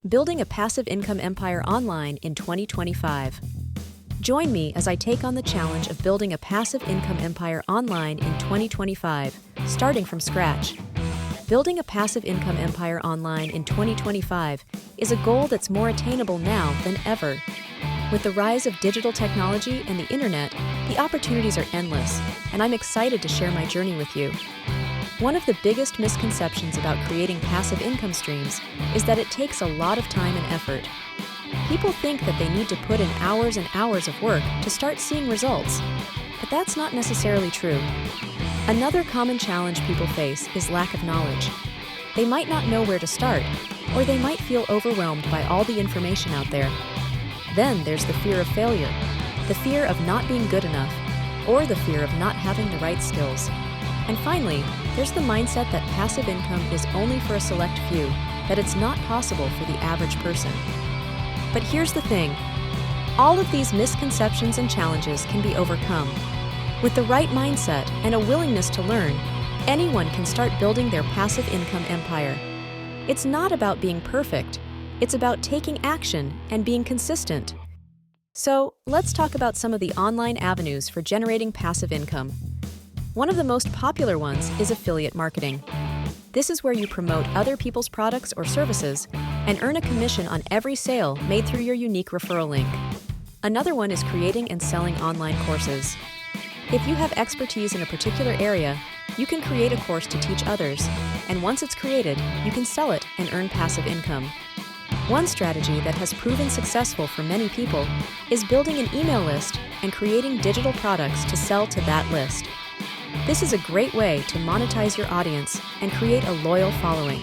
Building a Passive Income Empire Online in 2025. Join me as I take on the challenge of building a passive income empire online in 2025, starting from scratch. Building a passive income empire online in 2025 is a goal that's more attainable now than ever. With the rise of digital technology and the internet, the opportunities are endless, and I'm excited to share my journey with you. One of the biggest misconceptions about creating passive income streams is that it takes a lot of time and effort. People think that they need to put in hours and hours of work to start seeing results, but that's not necessarily true. Another common challenge people face is lack of knowledge. They might not know where to start, or they might feel overwhelmed by all the information out there. Then there's the fear of failure, the fear of not being good enough, or the fear of not having the right skills. And finally, there's the mindset that passive income is only for a select few, that it's not possible for the average person. But here's the thing, all of these misconceptions and challenges can be overcome. With the right mindset and a willingness to learn, anyone can start building their passive income empire. It's not about being perfect, it's about taking action and being consistent. So, let's talk about some of the online avenues for generating passive income. One of the most popular ones is affiliate marketing. This is where you promote other people's products or services and earn a commission on every sale made through your unique referral link. Another one is creating and selling online courses. If you have expertise in a particular area, you can create a course to teach others, and once it's created, you can sell it and earn passive income. One strategy that has proven successful for many people is building an email list and creating digital products to sell to that list. This is a great way to monetize your audience and create a loyal following.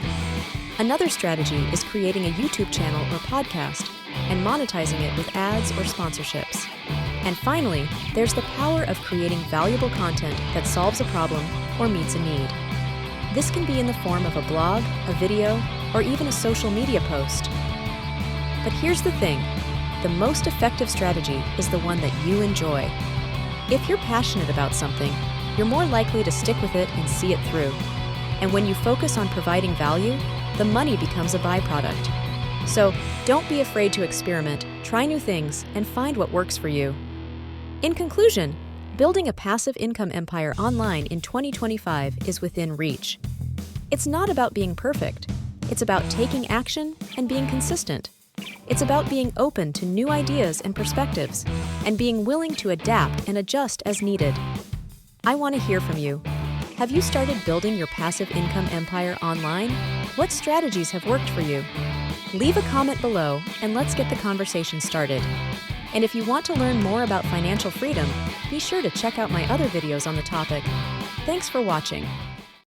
Another strategy is creating a YouTube channel or podcast and monetizing it with ads or sponsorships. And finally, there's the power of creating valuable content that solves a problem or meets a need. This can be in the form of a blog, a video, or even a social media post. But here's the thing, the most effective strategy is the one that you enjoy. If you're passionate about something, you're more likely to stick with it and see it through. And when you focus on providing value, the money becomes a byproduct. So don't be afraid to experiment, try new things, and find what works for you. In conclusion, building a passive income empire online in 2025 is within reach. It's not about being perfect. It's about taking action and being consistent. It's about being open to new ideas and perspectives, and being willing to adapt and adjust as needed. I want to hear from you. Have you started building your passive income empire online? What strategies have worked for you? Leave a comment below and let's get the conversation started. And if you want to learn more about financial freedom, be sure to check out my other videos on the topic. Thanks for watching.